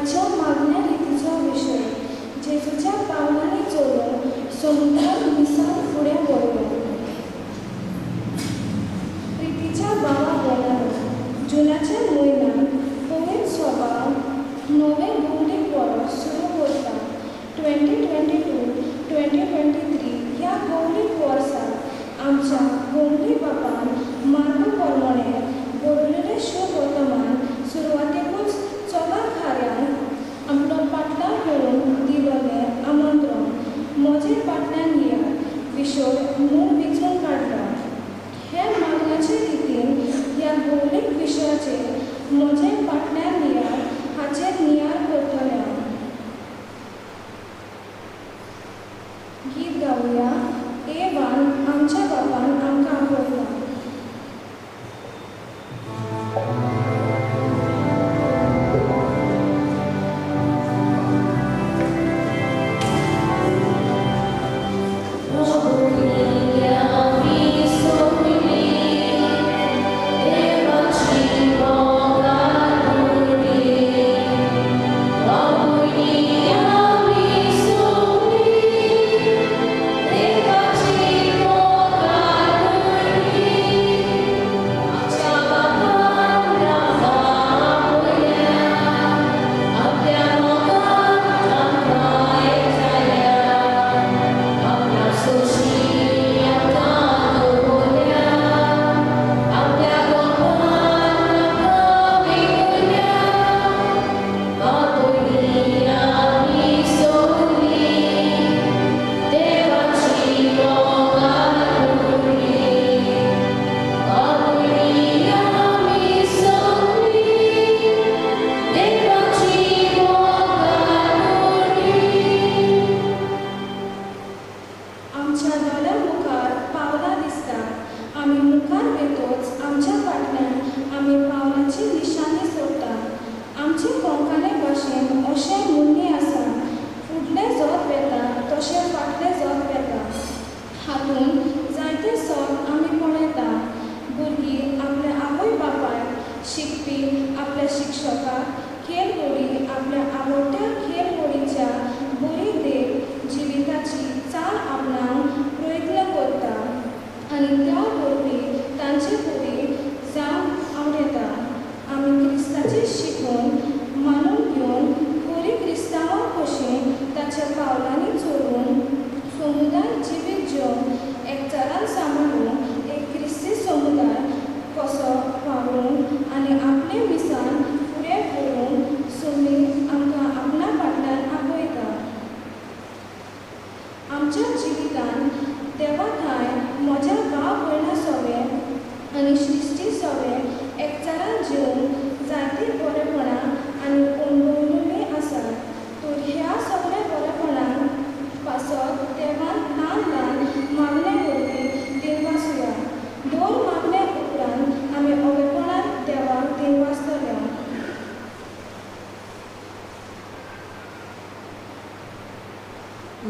ह्याच्या मागण्या रितीचो विशय जेजूच्या पावलांनी चोरून समुद्रान मिसाल फुडें व्हरलो. प्रितीच्या भावा बोलान जुनाच्या म्हयन्यांत पवित्र सभा नवें भौमीक वर्स सुरू करता. 2022-2023 ह्या भौमीक वर्साक आमच्या भौमी बापान मार्ग प्रमाणे बरयलेलें शुभ वर्तमान सुरवातेकूच चोला खाऱ्यान आपलो पाटलाव करून दिलोलें आमंत्रण म्हजे फाटल्यान येयात विशय मूळ विचून काडलो. हे मागण्याचे रितीन ह्या भौमीक विशयाचेर म्हजे फाटल्यान येयात हाचेर नियाळ करतलें हांव. गीत गावया एवान आमच्या बापान आमकां आपयला.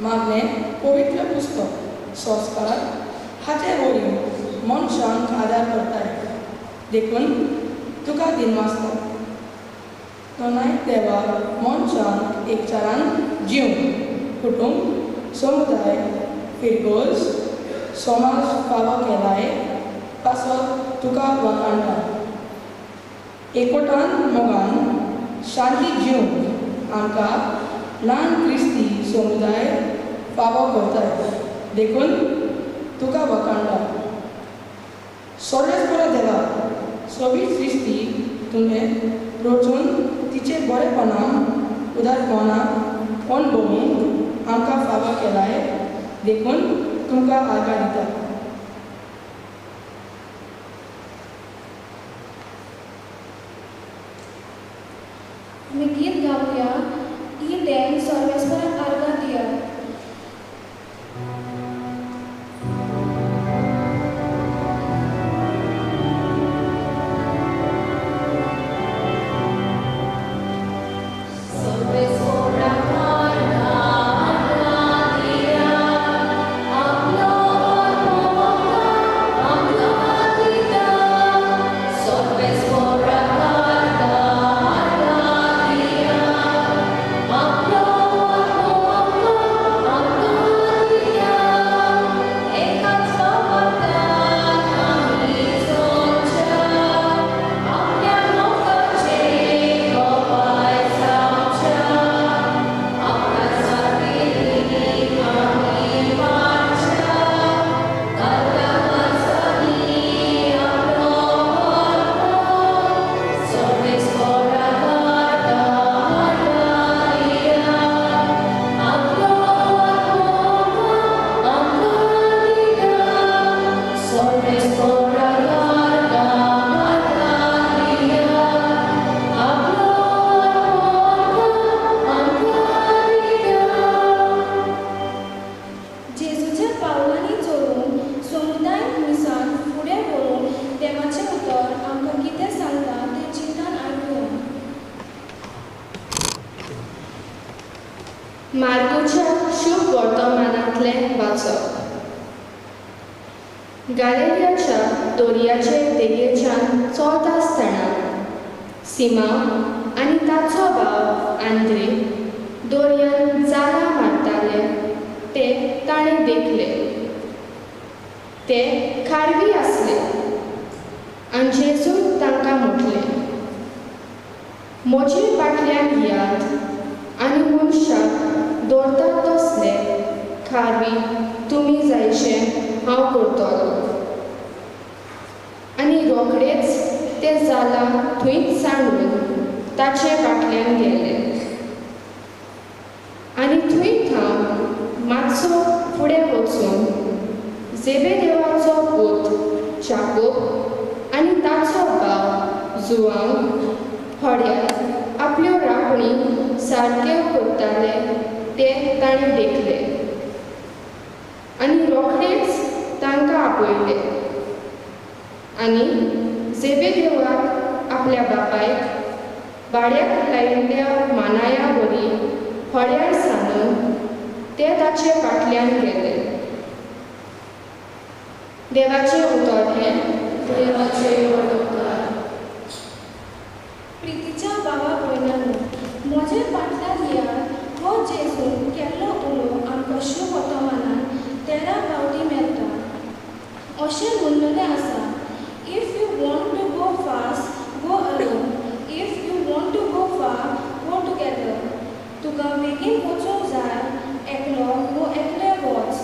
मागणे पवित्र पुस्तक संस्कार हाचे वरी मनशांक आदार करताय. देखून तुका दिनवासता तोनाय देवा मनशांक एकचारान जीव कुटुंब समुदाय फिरगोज समाज फावो केलाय पासो तुका वखाणटा. एकोटान मोगान शांती जीव आमकां ल्हान क्रिस्ती समुदाय फावो करताय. देखून तुका वखाणटा. सर्वेस्परा देवा सगळी सृश्टी तुवें रचून तिचे बरेपणां उदारपणां अणभवूंक आमकां फावो केलाय. देखून तुमकां आदार दिता. आमी गीत गावया इदेन सर्वेस्पराक आर्गां दियात. Sorves por la carga, मार्गूच्या शुभ वर्तमानांतलें वाचप. गॅलिलियाच्या दोर्याचे देगेच्यान चलता आसतना सिमोन आनी ताचो भाव आंद्रे दोर्यान जाळां मारताले ते ताणें देखले. ते खारवी आसले आनी जेजून तांकां म्हटलें, म्हजे फाटल्यान यात आनी मनशाक दवरतात तसले खारवी तुमी जायचें हांव करतलो. आनी रोखडेच ते जालां थंयच सांडून ताचे फाटल्यान गेले. आनी थंय थांब मातसो फुडें वचून जेबेदेवाचो पूत जाकोब आनी ताचो भाव जुआंव होड्यार आपल्यो राखणी सारक्यो करताले ते ताणें देखले. आनी रोखडेच तांकां आपयले. आनी जेबेदेवाक आपल्या बापायक भाड्याक लायिल्ल्या मानाया वरी होड्यार सांदून ते ताचे फाटल्यान गेले. देवाचें उतर हें. देवाचें उतर. प्रितीच्या भावा भयणांनो, म्हजे फाटल्यान यात हो जेजून केल्लो उलो आमकां शुभ वर्तमानान 13 फावटी मेळटा. अशें म्हणिल्लें आसा, if you want to go fast, go alone. If you want to go far, go together. तुका बेगीन वचूंक जाय एकलो वो एकले वच.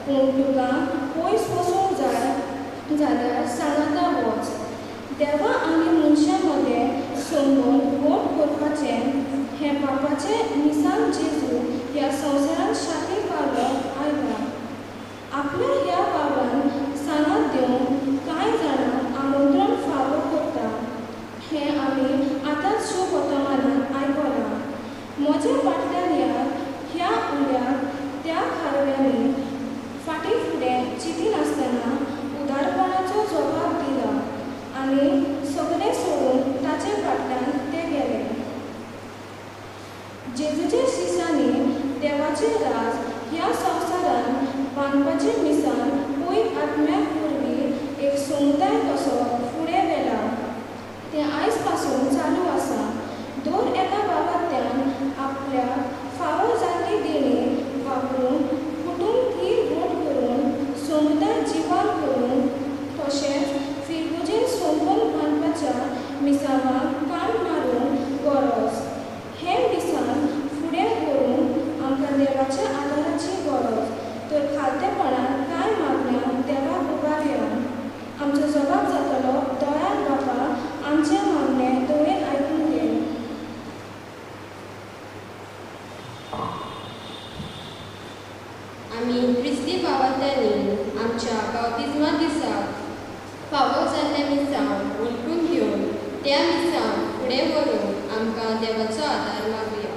पूण तुका पयस वचूंक जाय जाल्यार सांगाता वच. देवा आनी मनशां मदें संबंद घट करपाचें हें बापाचें मिसाल जेजू ह्या संवसारांत शाखेर पावलो आयला. आपल्या ह्या भावान सांगात दिवन कांय जाणांक आमंत्रण फावो करता हें आमी आतांच शुभ वर्तमानांत आयकलां. म्हजे फाटल्यान यात ह्या उल्याक त्या खारव्यांनी फाटीं फुडें चिंतिनासतना उदारपणाचो जबाब दिला आनी सगळें सोडून ताचे फाटल्यान ते गेले. जेजूच्या शिश्यांनी देवाचें राज ह्या संवसारांत बांदपाचें मिसान पयस आत्म्याक पुरवी एक समुदाय कसो फुडें व्हेला. तें आयज पासून चालू आसा. दर एका बाबात्यान आपल्या फावो जाल्ली देणी वापरून कुटूंब थीर घट करून समुदाय जिवार करून तशेंच फिरगुजेन संबंद बांदपाच्या मिसावाक कान मारून गरज. हें मिसान फुडें व्हरून आमकां देवाच्या आदाराची गरज. तर खालतेपणान कांय मागण्या देवाक उबारया. आमचो जबाब जातलो, दयाळ बाबा, आमचे मागणें दोळेन आयकून घे. आमी क्रिस्ती भावांतल्यांनी आमच्या बावतिजमा दिसाक फावो जाल्ल्या मिसांव वळखून घेवन त्या मिसांव फुडें व्हरून आमकां देवाचो आदार मागुया.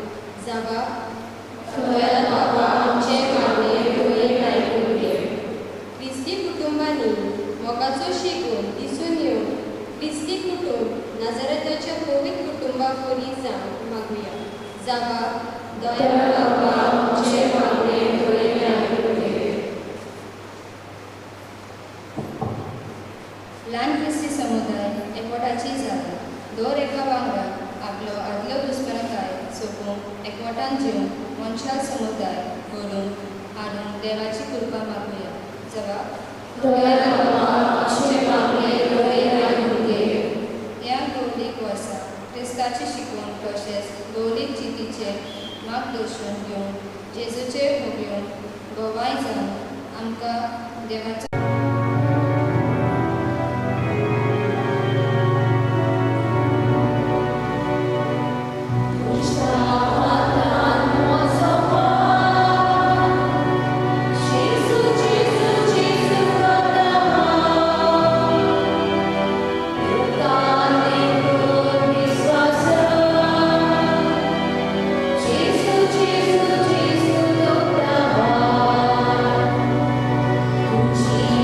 दयाळ बाबा, आमचे मागणें दोळेन आयकून घे. क्रिस्ती कुटुंबांनी मोगाचो शिकून दिसून येवन क्रिस्ती कुटुंब नाजारेथाच्या पवित्र कुटुंबा परी जावंक मागुया. दयाळ बाबा, आमचे मागणें दोळेन आयकून घे. ल्हान क्रिस्ती समुदाय एकवटाची जागा. दर एका वांगडा आपलो आदलो दुस्परकाय सोंपून एकवटान जेवन मनशाल समुदाय घडोवन हाडून देवाची कृपा मागुया. दयाळ बाबा, आमचे मागणें दोळेन आयकून घे. ह्या गौरीक वर्सा क्रिस्ताचे शिकवण तशेंच गौरीक जितीचें मार्गदर्शन घेवन जेजूचेर भोगून गोवाय जावन आमकां देवाचो Jesus,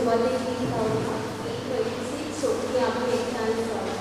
सुवातेक गीत गावता ही पयलीची सोपली आमी एकठांय गावता.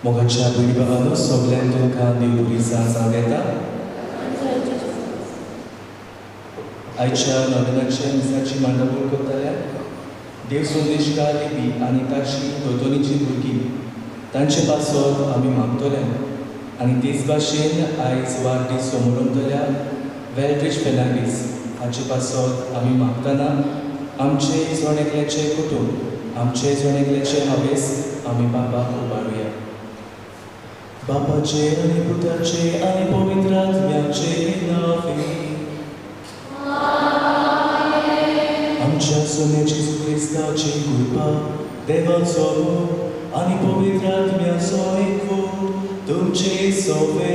मोगाच्या भयणी भावांनो, सगळ्यांक तुमकां देव बरी सांग येता. आयच्या नोवेनाच्या दिसाची मांडावळ करतल्या देव संदेशकार लिपी आनी ताची दोतोनीची भुरगीं तांचे पासत आमी मागतले. आनी तेच भाशेन आयज वाडदीस समोरतल्या वेल्ड्रिच फेर्नांडीस हाचे पासत आमी मागतना आमचे जोणेकल्याचे कुटुंब, आमचे जोणेकल्याचे हावेस आमी बाबाक उबारुया. बापाचे आनी पुताचे आनी पवित्र आत्म्याचे नावे. आमच्या सोन्याची क्रिस्ताची कृपा, देवाचो आनी पवित्र आत्म्याचो एकवो तुमचे सवे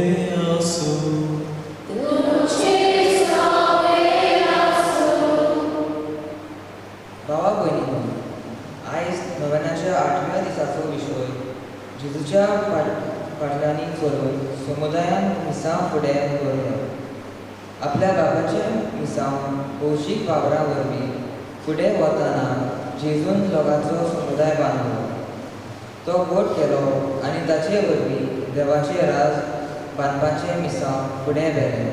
आसूं. भावा भयणी, आयज नोवेनाच्या 8व्या दिसाचो विशय जेजूच्या फाटल्यानी चलून समुदायान मिसां फुडें व्हरल्या. आपल्या बापाच्या मिसां भौशीक वावरां वरवीं फुडें वतना जेजून लोकांचो समुदाय बांदलो. तो गोठ केलो आनी ताचे वरवीं देवाचें राज बांदपाचें मिसां फुडें व्हेलें.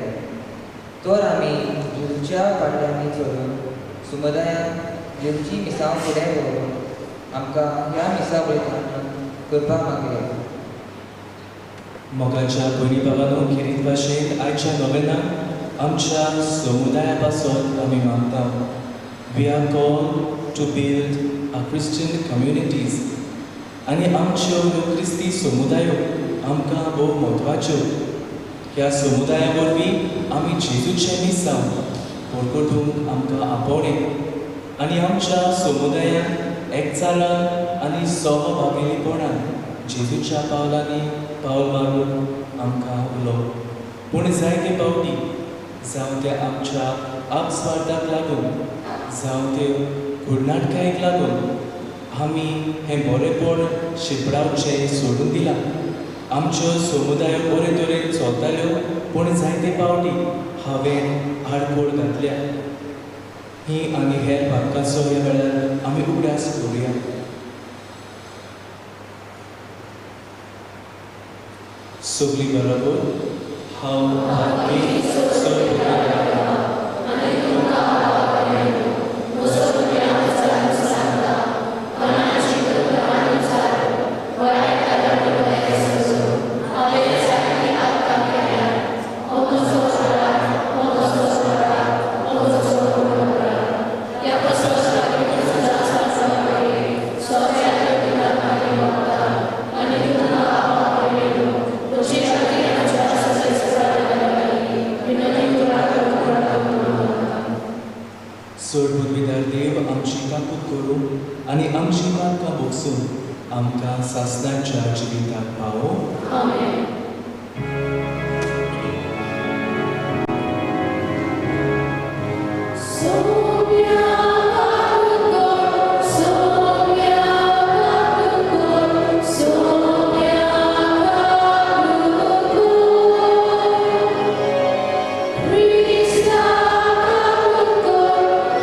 तर आमी जेजूच्या फाटल्यानी चलून समुदायान जेजूची मिसां फुडें व्हरून आमकां ह्या मिसां बळीदान करपाक मागले. मोगाच्या भयणी भावांनो, खेरीत भाशेन आयच्या नोवेनाक आमच्या समुदाया पासत आमी मागता. We are called to build a Christian communities. आनी आमच्यो ह्यो क्रिस्ती समुदायो आमकां भोव म्हत्वाच्यो. ह्या समुदाया वरवीं आमी जेजूचें मिसां परगटूंक आमकां आपवणें आनी आमच्या समुदायान एकचारान आनी सहभागिलीपणान जेजूच्या पावलांनी पावल मारून आमकां उलोवप. पूण जायते फावटी जावं ते आमच्या आपस्वार्थाक लागून जावं ते कुडनाटकायेक लागून आमी हें बरेंपण शिपडावचें सोडून दिलां. आमच्यो समुदायो बरे तरेन चलताल्यो, पूण जायते फावटी हांवें आडखोड घातल्या. ही आनी हेर भागाचो ह्या वेळार आमी उगडास करुया. सगळीं बरोबर सोडविदार देव आमची काकूत करूं आनी आमची मार्गां भोगसून आमकां सासणाच्या जिविताक पावो. आमेन.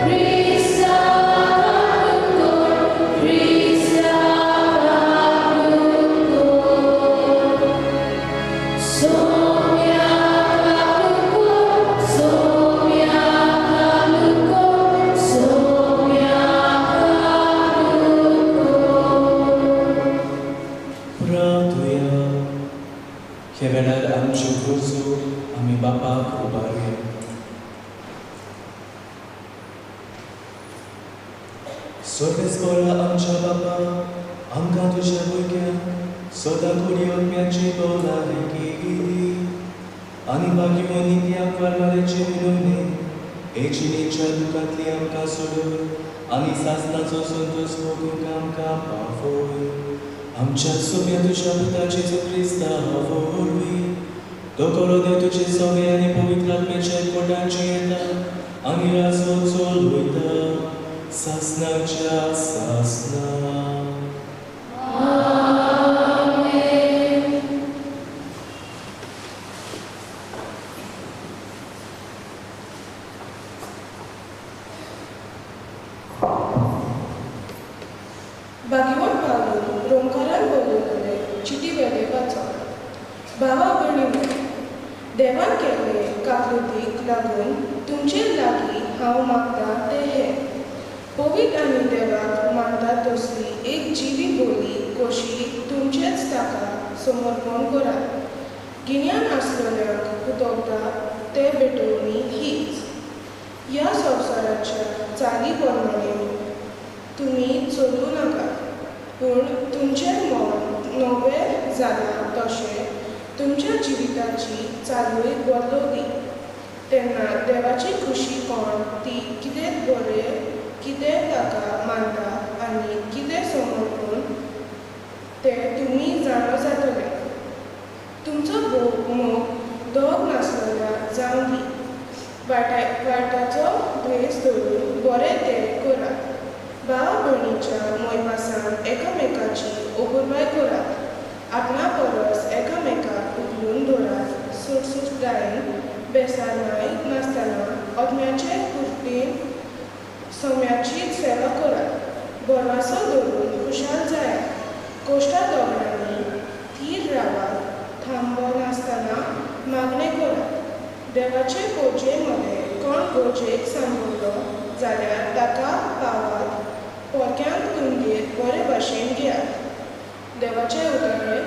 Christ, Sorvesbora amcia baba, amca tuja voichea, soda curiot miace bola regili, anima chionitia quarmare ceminone, e cinicea ducati amca solo, anisas nazo suntos focum amca pavoi, amcia sopia tuja puta Jesu Christa avoi, docolo de tuce soviani povitrat mece cordancieta, anira soluita, Sasna cha sasna. Amen. भाग्यवान भावून रोमकारान बोलवले चिटी वेदेवाचो भावा भयणी देवान केल्ले काकुतीक लागून तुमचे लागीं हांव मागता ते हे पवित्र आनी देवाक मानता तसली एक जिवी बोली कशी तुमचेच ताका समर्पण करात गिन्यान आसलेल्यांक उदोगता ते भेटोवणी हीच ह्या संवसाराच्या चाली प्रमाणे तुमी चलूं नाका पूण तुमचें मन नवें जालां तशें तुमच्या जिविताची चालूय बदलली तेन्ना देवाची खुशी कोण ती कितें बरें कितें ताका मानता आनी कितें समर्पण तें तुमी जाणो जातले तुमचो मोग दोग नासलेल्या जावं दी वायटाचो द्वेस धरून बरें तें करात भाव भयणीच्या मोयपासान एकामेकाची ओगुरवाय करात आपणा परस एकामेकाक उखलून दवरात सुटसुटायेन बेसारनाय नासतना ओतम्याचे कुर्तीन सोम्याची सेवा करात बरवासो दवरून खुशाल जायात कोश्टा दोगांनी थीर रावात थांबो नासतना मागणें करात देवाचे गोजे मदें कोण गोजेक सांभळलो जाल्यार ताका पावात पोरक्यांत तुमगेर बरे भाशेन घेयात देवाचे उतरे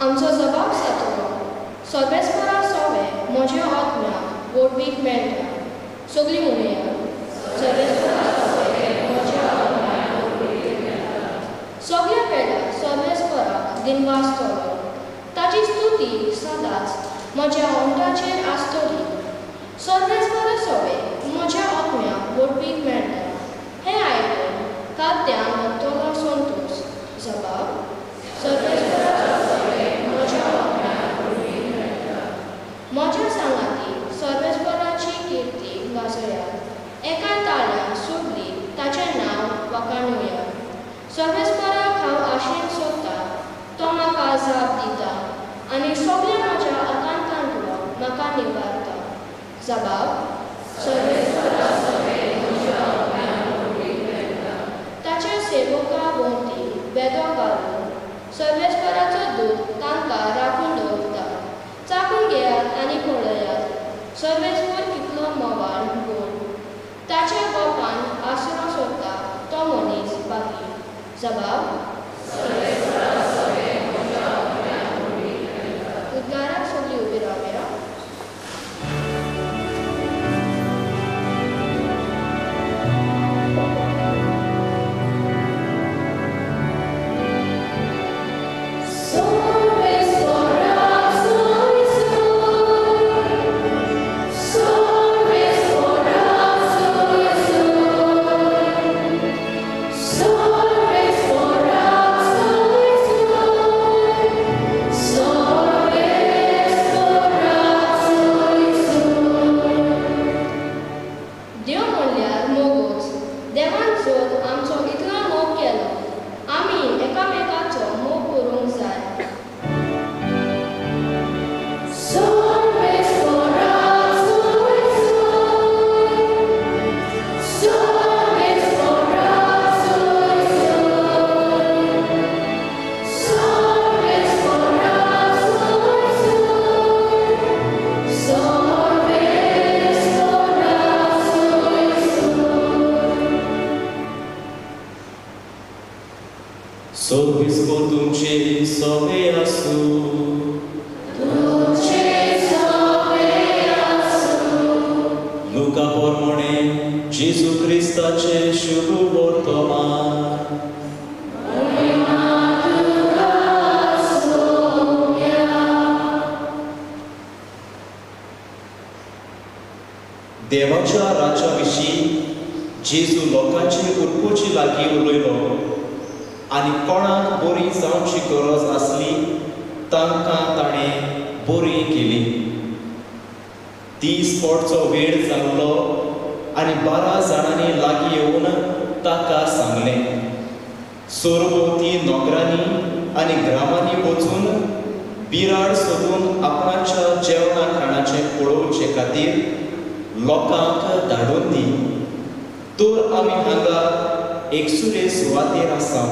आमचो जबाब जातलो सर्वेस्परा सोवे म्हज्या आत्म्याक वडवीक मेळटा सगळीं म्हणया सर्वेस्परा सोवे म्हज्या आत्म्याक वडवीक मेळटा सगळ्या वेळार सर्वेस्पराक दिनवासतलो ताची स्तुती सदांच म्हज्या अंताचेर आसतली सर्वेस्परा सोवे म्हज्या आत्म्याक वडवीक मेळटा हें आयकून कात्यान म्हणटलो संतोश जबाब सर्वेस्परा म्हज्या सांगाती सर्वेस्पराची किर्ती गाजयात एका ताळ्यान सोडली ताचें नांव वखाणुया सर्वेस्पराक हांव आशेन सोदता तो म्हाका जाप दिता आनी सगळ्या म्हज्या आकांतांतलो म्हाका निवारता जबाब सर्वेस्परा ताच्या सेवका भोंवती वेदो घालून सर्वेस्पराचो दूत तांकां राखून दवरता चाकून घेयात आनी पळयात सर्वेस्पर कितलो मोवाळ गोड ताच्या गोपान आसरो सोदता तो मनीस बाकी जबाब उद्गाराक सगळीं उबी रावया Sorves for us. सोर्बिस्को तुमचे सोवे आसू लुका पोरमोणे जेजू क्रिस्ताचे शुभ वर्तमान देवाच्या राज्याविशीं जेजू लोकांचे कुरपूची लागीं उलयलो आनी कोणाक बरी जावची गरज आसली तांकां ताणें बरी केली. 30 पोटचो वेळ जाल्लो आनी 12 जाणांनी लागीं येवन ताका सांगलें, सोरभोवती नोकरांनी आनी ग्रामांनी वचून बिराड सोदून आपणाच्या जेवणा खाणाचें पळोवचे खातीर लोकांक धाडून दी. तर आमी हांगा एकसुरे सुवातेर आसा.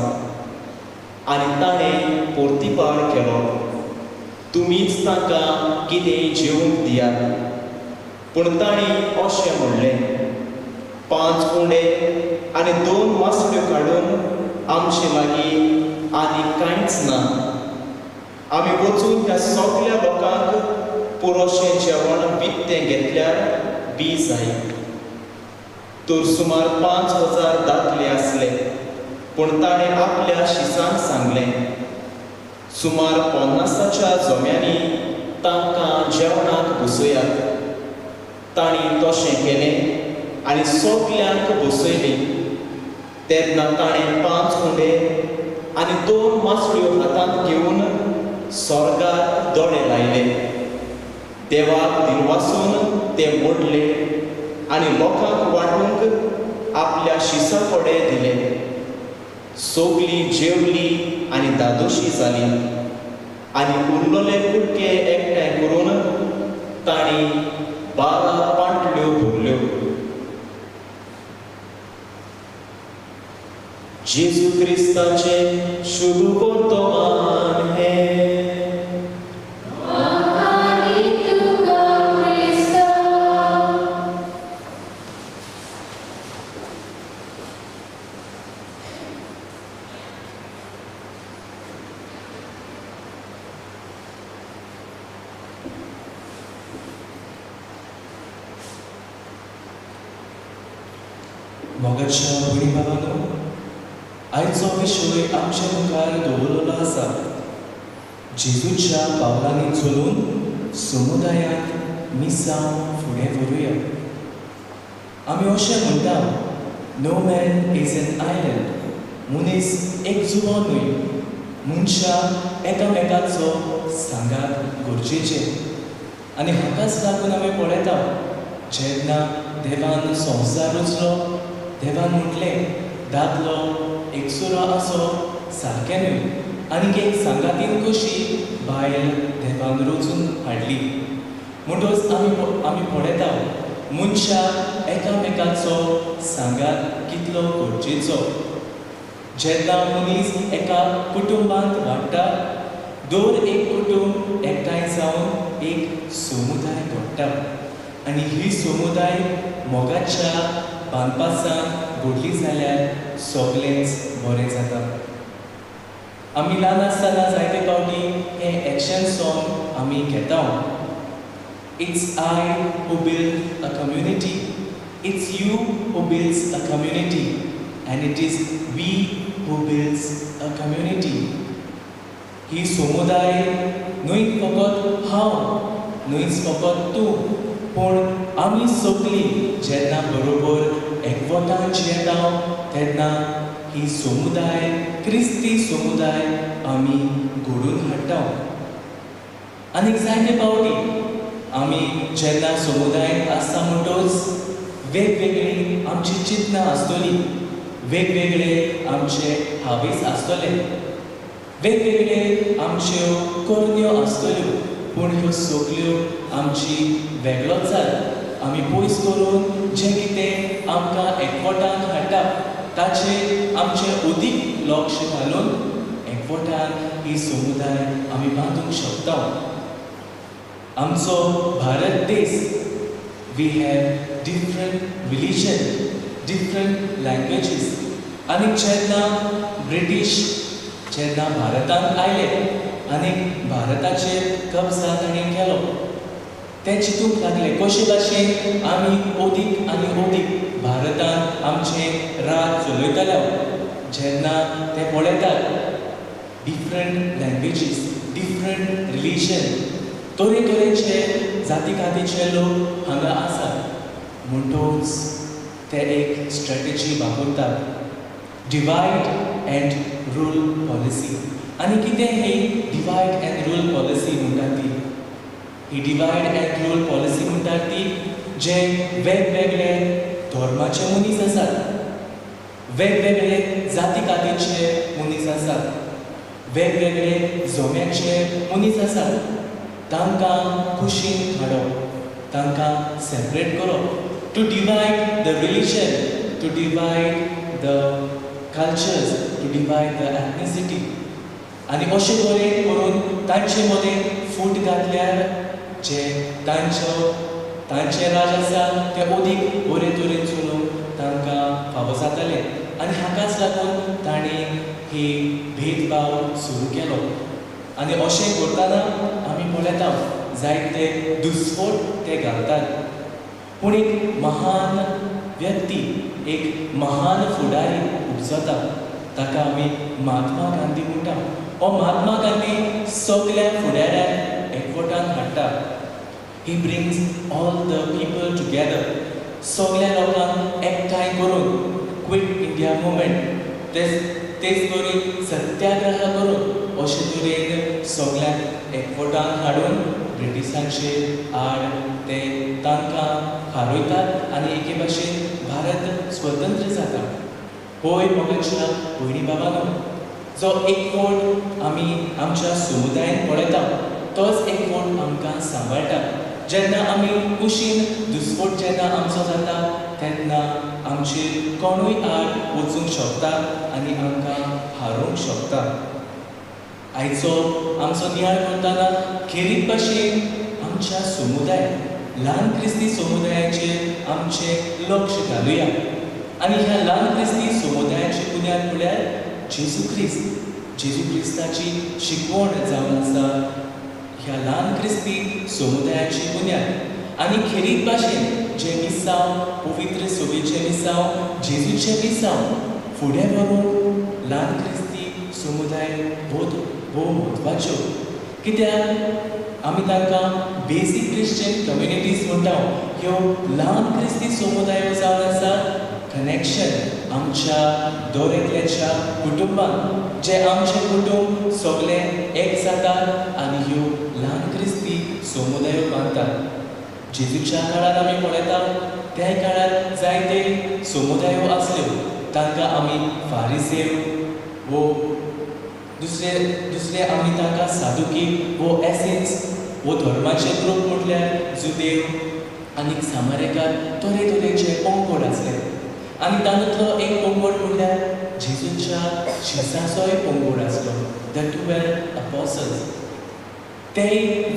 आनी ताणें परतीपाड केलो, तुमीच तांकां कितेंय जेवंक दियात. पूण तांणी अशें म्हणलें, 5 उंडे आनी 2 मासड्यो काडून आमचे लागीं आनी कांयच ना. आमी वचून ह्या सगळ्या लोकांक पुरोशें जेवण विकतें घेतल्यार बी जाय. तर सुमार 5000 दादले आसले. पूण ताणें आपल्या शिसांक सांगलें, सुमार 50च्या जोम्यांनी तांकां जेवणाक बसयात. तांणी तशें केलें आनी सगल्यांक बसयलीं. तेन्ना ताणें 5 उंडे आनी 2 मासड्यो हातांत घेवन स्वर्गाक दोळे लायले, देवाक दिलवासून ते मोडले आनी लोकांक वांटूंक आपल्या शिसा कडेन दिले. सगळीं जेवलीं आनी दादोशी जालीं. आनी उरलोले कुडके एकठांय करून तांणी 12 पांटल्यो भरल्यो. जेजू क्रिस्ताचे शुभ वर्तमान हें. मोगाच्या भयणी भावांनो, आयचो विशय आमच्या मुखार दवरलेलो आसा. जेजूच्या पावलांनी चलून समुदायाक मिसांव फुडें व्हरुया. आमी अशें म्हणटा, no man is an island. मनीस एक जुवो न्हय. मनशां एकामेकाचो सांगात गरजेचें. आनी हाकाच लागून आमी पळयता, जेन्ना देवान संवसार रचलो, देवान म्हटलें, दादलो एकसुरो आसो सारकें न्हय. आनीक एक सांगातीन कशी बायल देवान रचून हाडली. म्हणटच आमी पळयता, मनशाक एकामेकाचो सांगात कितलो गरजेचो. जेन्ना मनीस एका कुटुंबांत वाडटा, दर एक कुटुंब एकठांय जावन एक समुदाय घडटा. आनी ही समुदाय मोगाच्या बांदपासान घडली जाल्यार सगळेंच बरें जाता. आमी ल्हान आसतना जायते फावटी हें एक्शन सॉंग आमी घेता. It's I who build a community. It's you who builds a community. And it is we who builds a community. ही समुदाय न्हय फकत हांव, न्हयच फकत तूं, पूण आमी सगळीं जेन्ना बरोबर एकवटान येता तेन्ना ही समुदाय, क्रिस्ती समुदाय आमी घडोवन हाडटा. आनीक जायते फावटी आमी जेन्ना समुदायात आसता म्हणटच वेगवेगळी आमची चिंतनां आसतलीं, वेगवेगळे आमचे हावेस आसतले, वेगवेगळे आमच्यो करण्यो आसतल्यो. पूण ह्यो सगल्यो आमची वेगळोचार आमी पयस करून जें कितें आमकां एकवटान हाडटा ताचेर आमचें अदीक लक्ष घालून एकवटान ही समुदाय आमी बांदूंक शकता. आमचो भारत देश, we have different religion, different languages. आनी जेन्ना ब्रिटीश जेन्ना भारतांत आयले आनी भारताचेर कब्जा ताणें केलो ते चिंतूंक लागले कशे भाशेन आमी ओदीक आनी ओदीक भारतांत आमचें राज चलयतले जेन्ना ते पळयतात डिफरंट लँग्वेजीस डिफरंट रिलीजन तरेतरेचे जाती खातीचे लोक हांगा आसात म्हणटूच ते एक स्ट्रॅटेजी वापरतात डिवायड अँड रूल पॉलिसी आनी कितें ही डिवायड अँड रूल पॉलिसी म्हणटा ती ही डिवायड अँड रूल पॉलिसी म्हणटा ती जे वेगवेगळे धर्माचे मनीस आसात वेगवेगळे जाती खातीचे मनीस आसात वेगवेगळे जोम्याचे मनीस आसात तांकां कुशीन हाडप तांकां सेपरेट करप to divide the religion to divide the cultures to divide the ethnicity आनी अशे तरेन करून तांचे मदें फूट घातल्यार जे तांचे राज आसा ते अदीक बरे तरेन चलूंक तांकां फावो जाताले आनी हाकाच लागून ताणें ही भेदभाव सुरू केलो आनी अशें करतना आमी पळयता जायते दुस्फोट ते घालतात पूण एक महान व्यक्ती एक महान फुडारी उपजता ताका आमी महात्मा गांधी म्हणटा हो महात्मा गांधी सगळ्या फुडाऱ्यांक एकवटान हाडटा he brings all the people together सगळ्या लोकांक एकठांय करून क्विट इंडिया मुवमेंट तेच तरेन सत्याग्रह करून अशे तरेन सगळ्यांक एकवटान हाडून ब्रिटिशांचेर आड ते तांकां हारयतात आनी एके भाशेन भारत स्वतंत्र जाता होय मोगाच्या भयणी बाबांनो जो एकवट आमी आमच्या समुदायान पळयता तोच एकवट आमकां सांबाळटा जेन्ना आमी कुशीन दुस्फोट जेन्ना आमचो जाता तेन्ना आमचेर कोणूय आड वचूंक शकता आनी आमकां हारोवंक शकता आयचो आमचो नियाळ करतना खेरीत भाशेन आमच्या समुदाय ल्हान क्रिस्ती समुदायाचेर आमचें लक्ष घालुया आनी ह्या ल्हान क्रिस्ती समुदायाची बुन्याद म्हळ्यार जेजू क्रिस्ताची शिकवण जावन आसा ह्या ल्हान क्रिस्ती समुदायाची बुन्याद आनी खेरीत भाशेन जे मिसांव पवित्र सभेचे मिसांव जेजूचे मिसांव फुडें व्हरून ल्हान क्रिस्ती समुदाय भोव म्हत्वाच्यो कित्याक आमी तांकां बेसीक क्रिश्चन कम्युनिटीज म्हणटा ह्यो ल्हान क्रिस्ती समुदाय जावन आसा कनेक्शन आमच्या दर एकल्याच्या कुटुंबान जे आमचे कुटुंब सगळे एक जातात आनी ह्यो ल्हान क्रिस्ती समुदाय बांदतात जेजूच्या काळार आमी पळयता त्या काळार जायते समुदायो आसल्यो तांकां आमी फारिसेव वो दुसरे आमी तांकां सादुकी वो एसेन्स वो धर्माचे ग्रूप म्हटल्यार जुदेव आनी सामारेकार तरेतरेचे पंगड आसले आनी तातूंतलो एक पंगड म्हटल्यार जेजूच्या शिसाचोय पंगड आसलो द 12 अपॉसल्स ते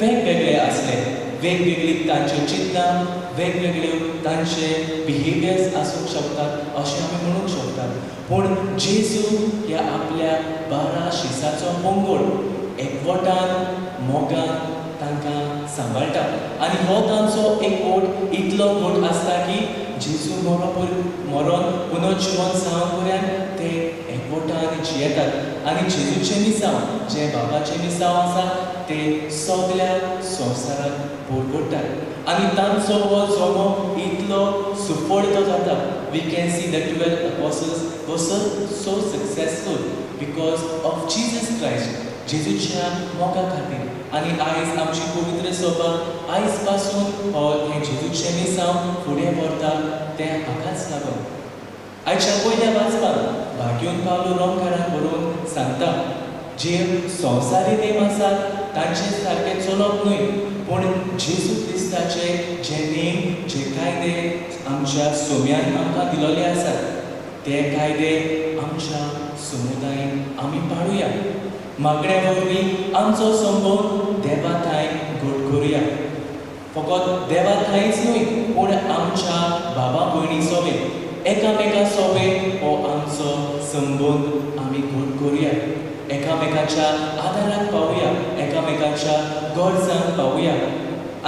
वेगवेगळे आसले वेगवेगळी तांचे चिंतनां वेगवेगळ्यो तांचे बिहेवियर्स आसूंक शकतात अशें आमी म्हणूंक शकतात पूण जेजू ह्या आपल्या 12 शिसाचो पंगड एकवटान मोगान तांकां सांबाळटा आनी हो तांचो एकवट इतलो गोड आसता की जेजू मरोन पुनर्जीवन जावं पर्यंत ते एकवटान जियेतात आनी जेजूचे मिसांव जे बाबाचे मिसांव आसा ते सगळ्या संवसारांत परगडटात आनी तांचो हो जोमो इतलो सुफळतो जाता we can see the 12 apostles was so successful because of Jesus Christ जेजूच्या मोगा खातीर आनी आयज आमची पवित्र सभा आयज पासून हे जेजूचे मिसांव फुडें व्हरता ते हाकाच लागून आयच्या पयल्या वाचपाक भाटयून पावलो रोमकारांक बरोवन सांगता जे संवसारी नेम आसात तांचे सारके चलप न्हय पूण जेजू क्रिस्ताचे जे नेम जे कायदे आमच्या सोम्यान आमकां दिलोले आसात ते कायदे आमच्या समुदायान आमी पाळुया मागण्या वरवीं आमचो संबंद देवा थंय घट करुया फकत देवा थंयच न्हय पूण आमच्या बाबा भयणी सोबत एकामेका सोबत हो आमचो संबंद आमी घट करुया एकामेकाच्या आदाराक पावुया, एकामेकाच्या गरजांक पावुया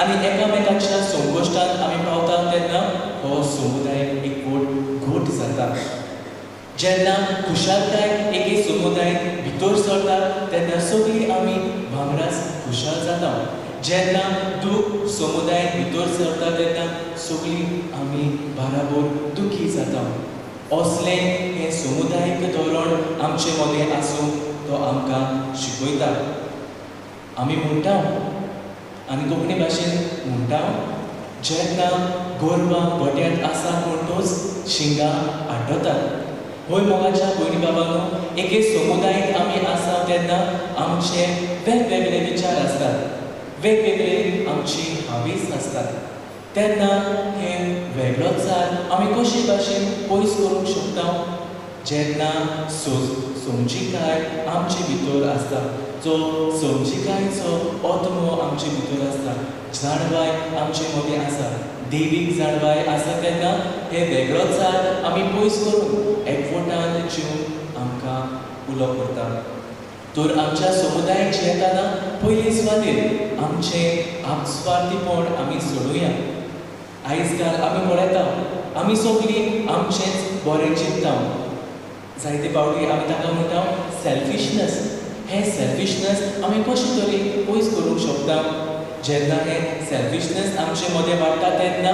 आनी एकामेकाच्या संकोश्टांत आमी पावता तेन्ना हो समुदाय एकवट घोट जाता. जेन्ना खुशालकाय एके समुदायात भितर सरता तेन्ना सगळीं आमी वांगडाच खुशाल जाता. जेन्ना दूख समुदायात भितर सरता तेन्ना सगळीं आमी बाराबर दुखी जाता. असलें हें समुदायीक धोरण आमचे मदें आसूं तो आमकां शिकयता. आमी म्हणटा आनी कोंकणी भाशेन म्हणटा, जेन्ना गोरवां गोट्यांत आसा म्हूण तोच शिंगां आड्डतात. होय मोगाच्या भयणी बाबांनो, एके समुदायात आमी आसा तेन्ना आमचे वेगवेगळे विचार आसतात, वेगवेगळे आमची हावेस आसतात. तेन्ना हें वेगळोचार आमी कशे भाशेन पयस करूंक शकता? जेन्ना समजिकाय आमचे भितर आसता, जो समजिकायेचो आत्मो आमचे भितर आसता, जाणवाय आमचे मदें आसा, देवीक जाणवाय आसा तेन्ना हे वेगळोचार आमी पयस करून एकवटान जिवन आमकां उलो करता. तर आमच्या समुदायाक जियेताना पयले सुवातेर आमचें आपस्वार्थीपण आमी सोडुया. आयज काल आमी पळयता आमी सगळीं आमचेंच बरें चिंतता. जायते फावटी आमी ताका म्हणटा सेल्फिशनस. हे सेल्फिशनस आमी कशे तरेन पयस करूंक शकता? जेन्ना हे सेल्फिशनस आमचे मदें वाडटा तेन्ना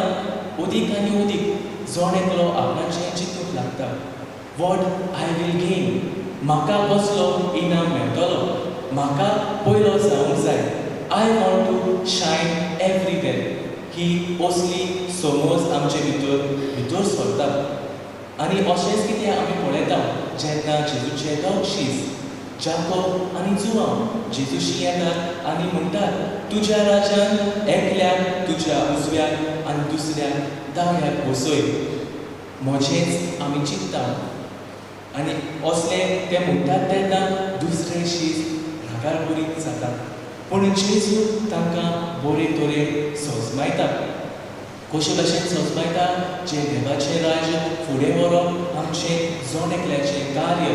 अदीक आनी अदीक जण एकलो आपणाचें चिंतूंक लागता. वॉट आय वील गेन, म्हाका कसलो इनाम मेळटलो, म्हाका पयलो जावंक जाय, I want to shine everywhere. ही असली समज आमचे भितर सरता. आनी अशेंच कितें आमी पळयता जेन्ना जेजूचे दोग शीस जाकोब आनी जुआंव जेजूशी येतात आनी म्हणटात, तुज्या राज्यान एकल्याक तुज्या उजव्याक आनी दुसऱ्याक दाव्याक बसय. म्हजेंच आमी चिंतता आनी असलें ते म्हणटात तेन्ना दुसरे शीस रागार बुरीत जातात. पूण जेजू तांकां बरे तरेन सजमायता. कशे भशेन सजमायता? जे देवाचें राज्य फुडें व्हरप आमचें जण एकल्याचें कार्य.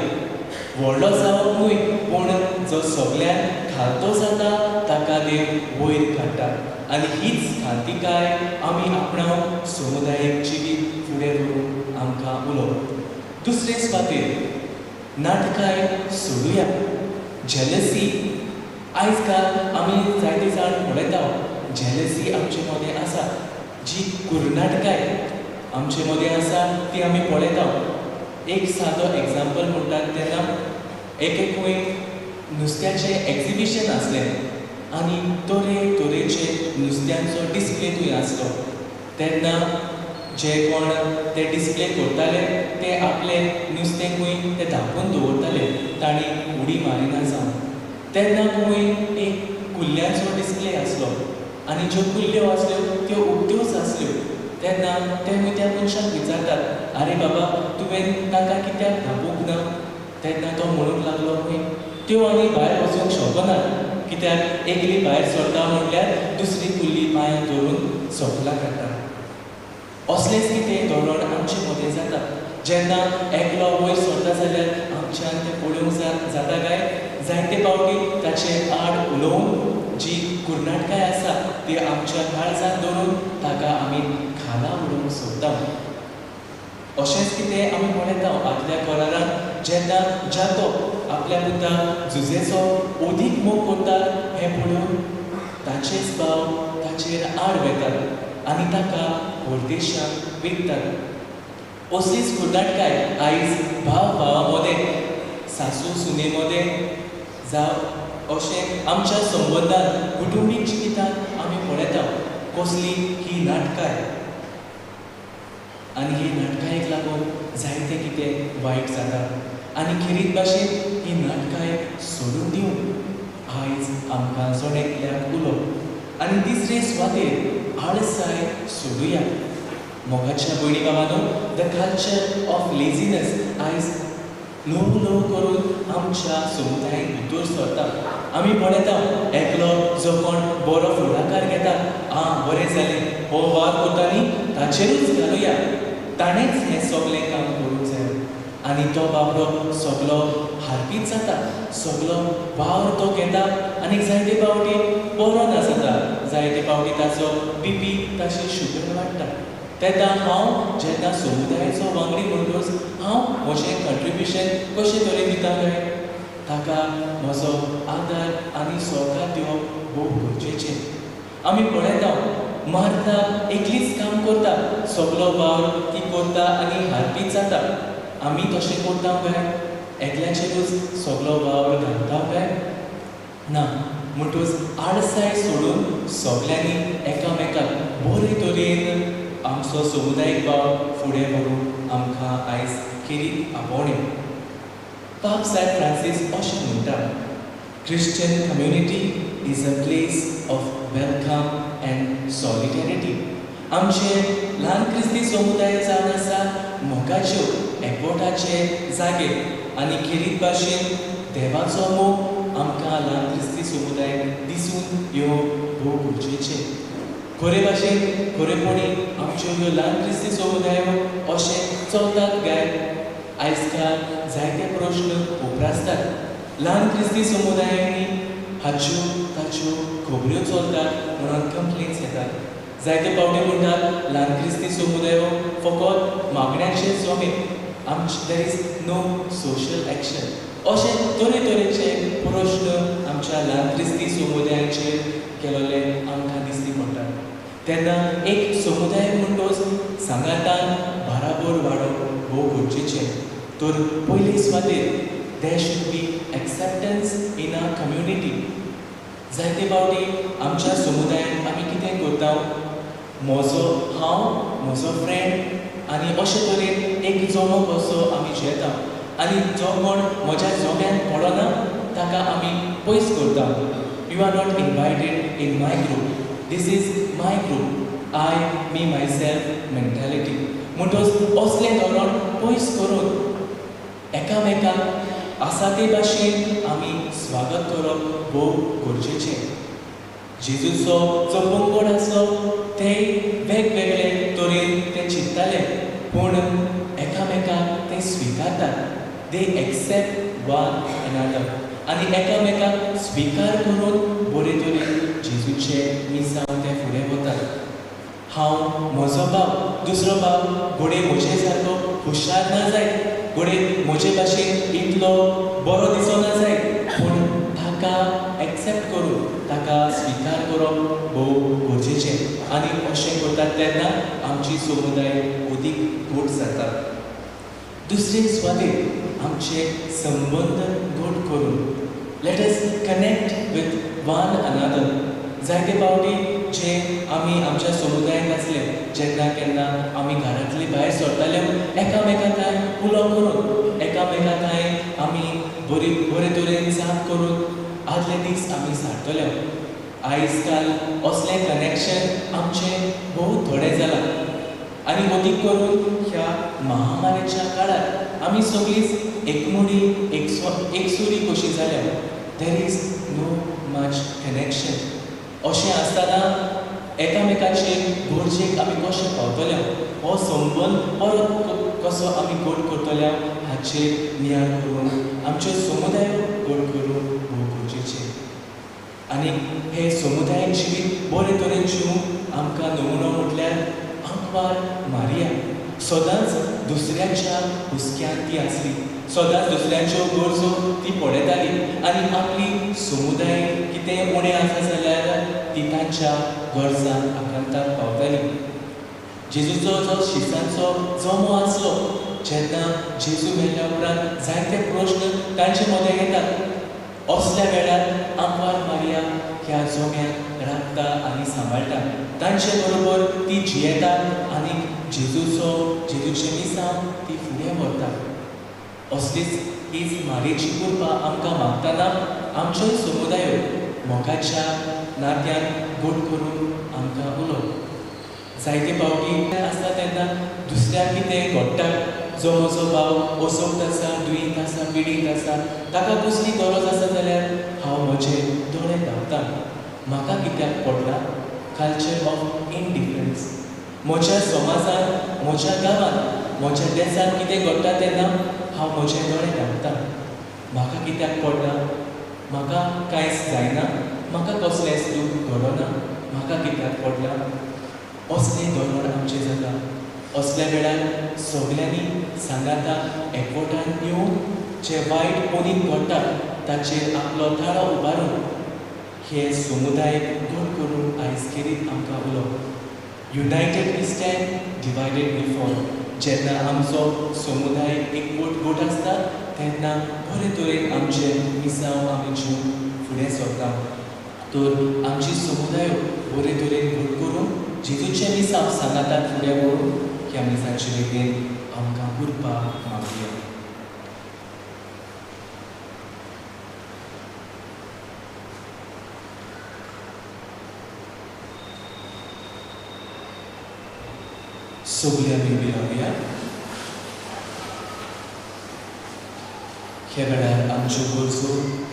व्हडलो जावप न्हय, पूण जो सगळ्यान खालतो जाता ताका देव वयर काडटा. आनी हीच खालतीकाय आमी आपणावन समुदायाक जिवीत फुडें व्हरून आमकां उलोवप. दुसरे सुवातेर नाटकाय सोडुया. जेलसी. आयज काल आमी जायते जाण पळयता जेलसी आमचे मदें आसा. जी कुर्नाटकाय आमचे मदें आसा ती आमी पळयता. एक सादो एग्जाम्पल म्हणटात तेन्ना एके खंय नुस्त्याचें एक्झिबिशन आसलें आनी तरेचे नुस्त्यांचो डिस्प्ले थंय आसलो. तेन्ना जे कोण ते डिस्प्ले करताले ते आपले नुस्तें खंय ते धांपून दवरताले, तांणी उडी मारिना जावन. तेन्ना खंय एक कुल्ल्यांचो डिस्प्ले आसलो आनी ज्यो कुल्ल्यो आसल्यो त्यो उक्त्योच आसल्यो. तेन्ना ते त्या मनशाक विचारतात, आरे बाबा तुवें ताका कित्याक धांपूंक ना? तेन्ना तो म्हणूंक लागलो, खंय त्यो आनी भायर वचूंक शकनात, कित्याक एकली भायर सरता म्हटल्यार दुसरी कुल्ली पांयांक धरून सोपला काडटा. असलेंच कितें धोरण आमचे मदें जाता. जेन्ना एकलो वयर सरता जाल्यार आमच्यान तें पळोवंक जाता काय? जायते फावटी ताचे आड उलोवन जी कुर्नाटकाय आसा ती आमच्या काळजांत धरून ताका आमी खाला उडोवंक सोदता. अशेंच कितें आमी पळयता आदल्या करारांत जेन्ना जाकोब आपल्या पुताक जुजेचो अदीक मोग करता हें पळोवन ताचेच भाव ताचेर आड वेतात आनी ताका परदेशाक विकतात. असलीच कुर्नाटकाय आयज भाव भावा मदें, सासू सुने मदें जावं अशें आमच्या संबंदांत कुटुंबीक जिवितांत आमी पळयता. कसली ही नाटकाय. आनी ही नाटकायेक लागून जायते कितें वायट जाता. आनी खेरीत भाशेन ही नाटकाय सोडून दिवंक आयज आमकां जण एकल्याक उलोवप. आनी तिसरे सुवातेर आळसाय सोडुया. मोगाच्या भयणी बाबांनो, द कल्चर ऑफ लेझीनेस आयज ल्हव करून आमच्या समुदायाक भितर सरता. आमी पळयता एकलो जो कोण बरो फुडाकार घेता, बरें जालें, हो वार करता न्ही ताचेरूच घालुया, ताणेंच हें सगळें काम करूंक जाय. आनी तो बाबडो सगलो हारपीत जाता, सगलो वावर तो घेता आनी जायते पावटी बरो ना जाता, जायते पावटी ताचो BP ताची शुगर वाडटा. तेन्ना हांव जेन्ना समुदायाचो वांगडी म्हणटोच हांव म्हजें कंट्रिब्युशन कशें तरेन दिता काय, ताका म्हजो आदार आनी सहकार दिवप खूब गरजेचें. आमी पळयता मार्था एकलीच काम करता, सगलो वावर ती करता आनी हारपीत जाता. आमी तशें करता काय? एकल्याचेरूच सगलो वावर घालता काय? ना, म्हणटूच आडसाय सोडून सगल्यांनी एकामेकाक बरे तरेन आमचो समुदायीक भाव फुडें व्हरूंक आमकां आयज खेरीत आपोवणें. पाप सॅट फ्रांसीस अशें म्हणटा, Christian community is a place of welcome and solidarity. आमचे ल्हान क्रिस्ती समुदाय जावन आसा मोगाच्यो एकवटाचे जागे आनी खेरीत भाशेन देवाचो मोग आमकां ल्हान क्रिस्ती समुदाय दिसून येवप खूब गरजेचें. खरे भाशेन खरेपणी आमच्यो ह्यो ल्हान क्रिस्ती समुदायो अशें चलतात काय? आयज काल जायते प्रश्न उप्रासतात. ल्हान क्रिस्ती समुदायांनी हाच्यो ताच्यो खबऱ्यो चलतात म्हणून कंप्लेन्स येतात. जायते पावटी म्हणटात ल्हान क्रिस्ती समुदायो फकत मागण्यांचेर जमे, there is no social action. अशे तरेतरेचे प्रश्न आमच्या ल्हान क्रिस्ती समुदायांचेर केलोले आमकां दिसती पडटात. तेन्ना एक समुदाय म्हणटोच सांगातान बाराबर वाडप भोव गरजेचें. तर पयले सुवातेर देर should be acceptance in a community. जायते फावटी आमच्या समुदायान आमी कितें करता, म्हजो फ्रेंड आनी अशे तरेन एक जमो कसो आमी जेता आनी जो कोण म्हज्या जोग्यान पडना ताका आमी पयस करता. You are not invited in my group, this is my group, I me myself mentality. म्हणटच असलें धोरण पयस करून एकामेकाक आसा ते भाशेन आमी स्वागत करप भोव गरजेचें. जेजूचो जो पंगड आसलो ते वेगवेगळे तरेन ते चिंतताले, पूण एकामेकाक ते स्विकारतात. दे एक्सेप्ट वन अनदर आनी एकामेकाक स्विकार करून बरे तरेन जेजूचे मिसांव ते फुडें वतात. हांव म्हजो भाव दुसरो भाव घोडे म्हजे सारको हुशार ना जाय, घोडे म्हजे भाशेन इतलो बरो दिसना जाय, पूण ताका एक्सेप्ट करून ताका स्विकार करप भोव गरजेचें. आनी अशें करतात तेन्ना आमची समुदाय अदीक घट जाता. दुसरे सुवातेर आमचे संबंध घट करून let us connect with one another. जायते फावटी जे आमी आमच्या समुदायात आसले, जेन्ना केन्ना आमी घरांतले भायर सरताले एकामेकांकाय उलो करून एकामेकांकाय आमी बरे तरेन जाप करून आदले दीस आमी सारतले. आयज काल असलें कनेक्शन आमचें भोव थोडें जालां आनी अदीक करून ह्या महामारीच्या काळांत आमी सगळींच एकमुडी एकसुरी कशी जाल्या. There is no much connection. अशें आसतना एकामेकाचे गरजेक आमी कशें पावतले, हो संबंध परत कसो आमी घट करतले हाचेर नियाळ करून आमच्यो समुदाय घट करून भोव गरजेचें. आनी हे समुदायाक जिवीत बरे तरेन जिवंक आमकां नमुनो म्हटल्यार आंकवार मारिया. सदांच दुसऱ्याच्या हुस्क्यांत ती आसली, सदांच दुसऱ्यांच्यो गरजो ती पळयताली आनी आपली समुदाय कितें उणें आसा जाल्यार ती तांच्या गरजांक आकांताक पावताली. जेजूचो जो शिसांचो जमो आसलो, जेन्ना जेजू मेल्ल्या उपरांत जायते प्रश्न तांचे मदें येतात. असल्या वेळार आंकवार मारिया ह्या जोग्याक राखता आनी सांबाळटा. तांचे बरोबर ती जियेता आनी जेजूचे मिसांव ती फुडें व्हरता. असलीच हीच मारेची कृपा आमकां मागतना आमच्यो समुदायो मोगाच्या नात्यान घट करून आमकां उलोवप. जायते फावटी आसता तेन्ना दुसऱ्याक कितें घडटा, जो म्हजो भाव अशक्त आसा, दुयीत आसा, पिडीत आसा, ताका कसली गरज आसा जाल्यार हांव म्हजे दोळे धांवता. म्हाका कित्याक पडला? Culture of indifference. म्हज्या समाजांत, म्हज्या गांवांत, म्हज्या देशांत कितें घडटा तेन्ना हांव म्हजे दोळे धांपतां. म्हाका कित्याक पडना, म्हाका कांयच जायना, म्हाका कसलेंच दूख घडना, म्हाका कित्याक पडना. असलें धोरण आमचें जाता. असल्या वेळार सगल्यांनी सांगाता एकवटान येवन जे वायट कोणीक घडटा ताचेर आपलो ताळो उबारून हे समुदाय घट करून आयज खेरीत आमकां उलो. United we stand, divided we fall. जेन्ना आमचो समुदाय एकवट आसता तेन्ना बरे तरेन आमचें मिसांव आमी जीवन फुडें सरता. तर आमची समुदाय बरे तरेन घट करून जेजूचे मिसांव सांगातात फुडें व्हरून ह्या मिसांचे रितीन आमकां उरपाक मागया. सगळीं आमी भिरावया. हे वेळार आमच्यो गरजो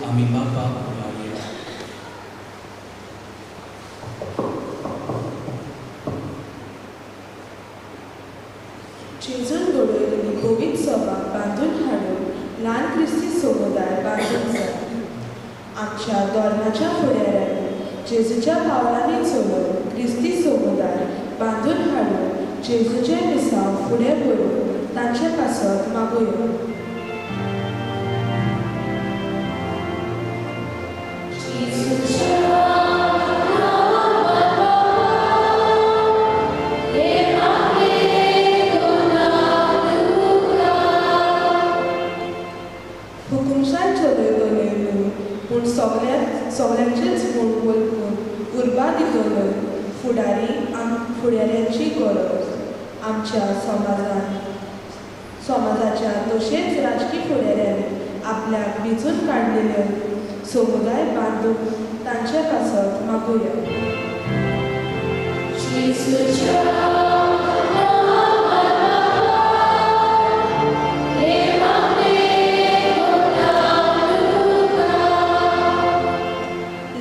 आमी बापाक उलोवया. जेजून घडोवलेली पवित्र सभा बांदून हाडून ल्हान क्रिस्ती समुदाय बांदूंक जाय. आमच्या धर्माच्या फुडाऱ्यांनी जेजूच्या पावलांनी चलून क्रिस्ती समुदाय बांदून हाडून जेजूचे मिसांव फुडें व्हरून तांचे पासत मागुया. हुकुमशाय चलयतले न्हू, पूण सगल्यांचेच म्हूण वळखून उर्बा दितलो फुडाऱ्यांची गरज. आमच्या समाजाच्या तशेंच राजकीय फुडाऱ्यांनी आपल्याक वेंचून काडलेले समुदाय बांदून तांचे पासत मागुया.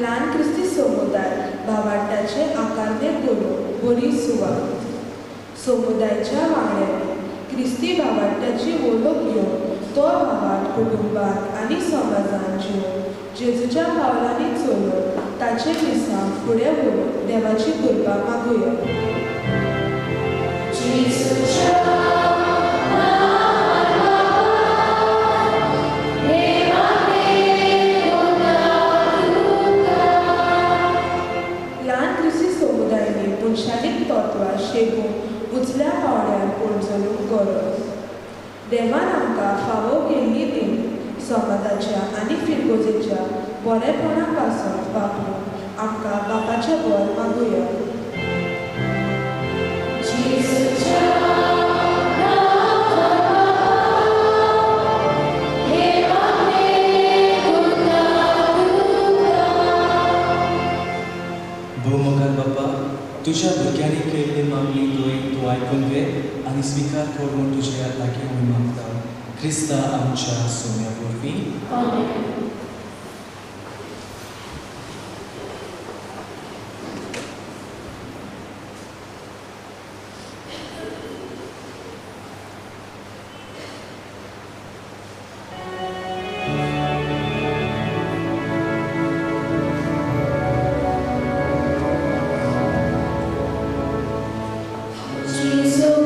ल्हान क्रिस्ती समुदाय भावार्थाचे आकारणे करून बरी सुवात. समुदायाच्या वांगड्यांनी क्रिस्ती भावार्थाची वळख घेवन तो भावार्थ कुटुंबात आनी समाजांत जिवन जेजूच्या पावलांनी चलून ताचे मिसांव फुडें व्हरून देवाची कृपा मागुया. ल्हान क्रिस्ती समुदायांनी मनशालीक तत्वां शेकून उजल्या पावड्यार पणजलूंक गरज. देवान आमकां फावो केल्ली देण समाजाच्या आनी फिरगोजेच्या बरेपणा पासून वापरून आमकां बापाचें बर मागुया. भोवमोगाल बापा, तुज्या भुरग्यांनी केल्ली मागणी तूं आयकून घे आनी स्विकार कर म्हूण तुज्या लागीं हांव मागता. क्रिस्ता आमच्या सोम्या वरवीं. Jesus,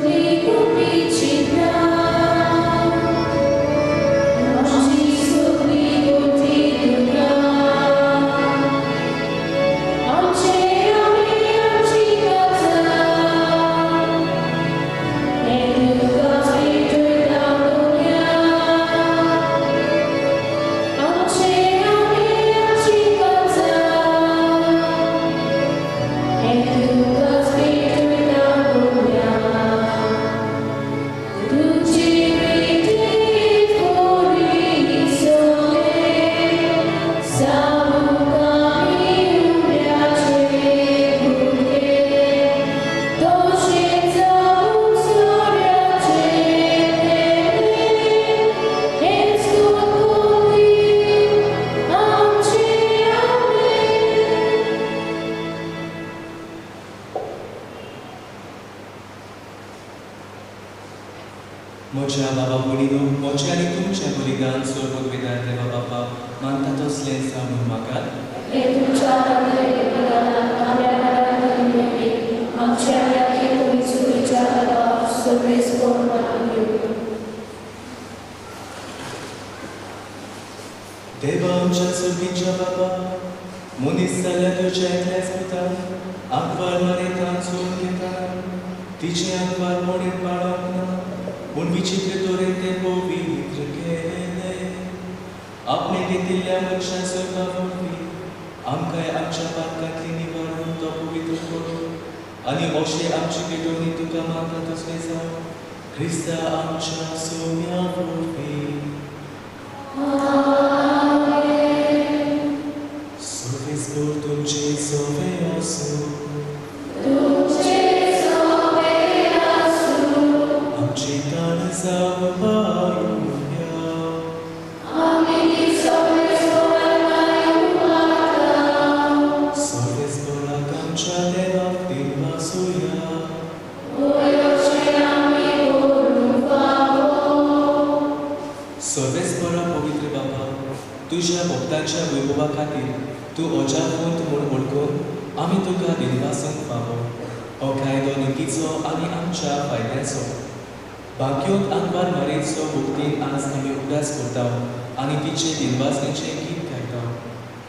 म्हज्या बाबा भयणीनो, म्हजें आनी तुमचें बलिदान स्वर्ग वेदार देवा बापा मानता तसलें जावन म्हाका हे तुमच्या बलिदानात आमच्या घरात घडले आमच्या यादी तुम्ही चुकीच्या हातावर सगळे स्फोट मारून घेऊ देवा आमच्या सुखीच्या बाबा मनीस जाल्या तुज्या एकल्याच पुतान आंकवार मानेतान चोरून घेताना तिचे आंकवार मोडीत पाळोवंक ना पूण विचित्र तरेन ते पवित्र केले आपणे घेतिल्ल्या मनशा सर्वा वरवीं आमकांय आमच्या पातकांतली निवारून तो पवित्र करून आनी अशें आमची पेटोवणी तुका मागता तसलें जावं क्रिस्ता आमच्या सोम्या वरवीं Sfânt तुमचे सोवे असो आमची ताण जावं पारुया सोवे स्फोराक आमच्या देवाक दिन वासुया सोवे स्फोरा पवित्र बाबा तुझ्या भक्तांच्या वैभवा खातीर तूं अजापूंत म्हूण वळखून आमी तुका दिनवासूंक पावो हो कायदो नितीचो आनी आमच्या फायद्याचो भाग्योत आंकवार मारेचो भक्तीन आज आमी उदास करता आनी तिचे दिनवासनेचें गीत गायता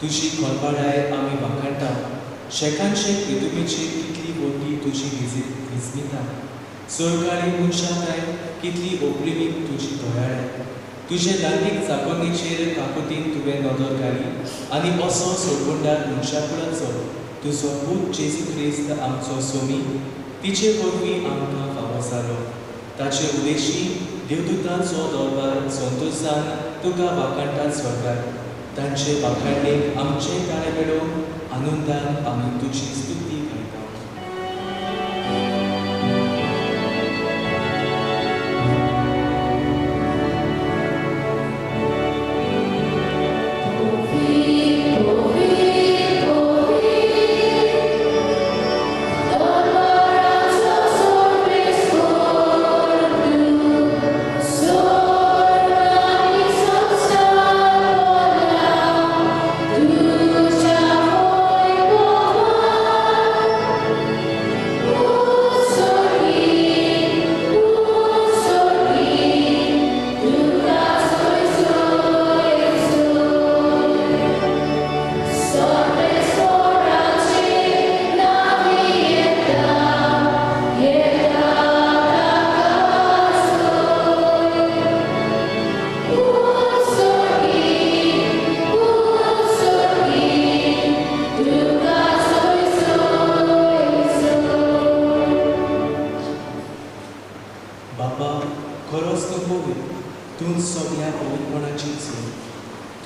तुजी खोलपाडाय आमी वाखाणटा शेकांचे पृथ्वीची कितली व्हडली तुजी विस्मिता सोरकाळी मनशाकाय कितली ओप्रिमीक तुजी दोळाळे तुजे दांडीक चाकोनीचेर काकुतीन तुवें नदर घाली आनी असो सोडगुंडार मनशाकुळाचो तुजो पूत जेजू क्रिस्त आमचो सोमी तिचे वरवीं आमकां फावो जालो ताचे उदेशी देवदूतांचो दरबार संतोशान तुका वाखाणटा स्वर्गार तांचे वाखाणणेक आमचे ताळे मेळोवन आनंदान आमी तुजी स्तुती करता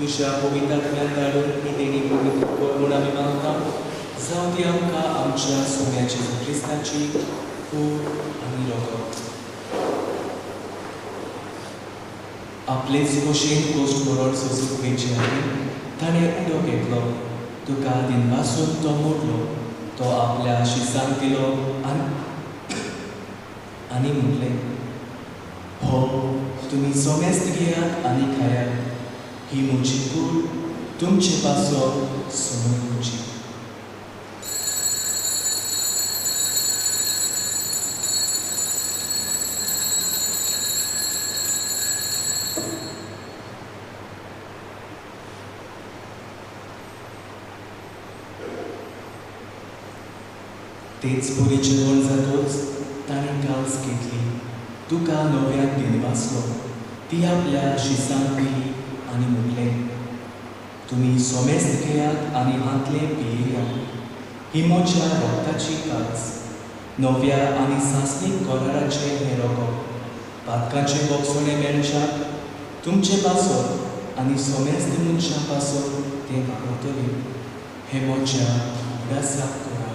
तुझ्या पवित्रांतल्यान धाडून ही देणी पवित्र कर म्हूण आमी मागता जावं ती आमकां आमच्या सोम्याची क्रिस्ताची खूब आनी रगत आपलेच खोशेन गोश्ट बरोड सोसूंक वेंचे आनी ताणें उदो घेतलो तुका दिनवासून तो मोडलो तो आपल्या शिसांक दिलो आनी म्हणलें हो तुमी सोमेस्त घेयात आनी खायात ही म्हजी कूड तुमचे पासो सोमूची तेच पुरी जेवण जातोच ताणें काल्स घेतली तुका नव्यान दिनवासलो ती आपल्या शिसांक दिली आनी म्हणलें तुमी सोमेस्त घेयात आनी हातले पियेयात ही म्हज्या रगताची काच नव्या आनी सासणीक गोलाराचे हें रगत पातकांचे बोगसणे मेळच्याक तुमचे पासत आनी सोमेस्त मनशा पासत ते वागतले हे म्हज्या उडासाक करात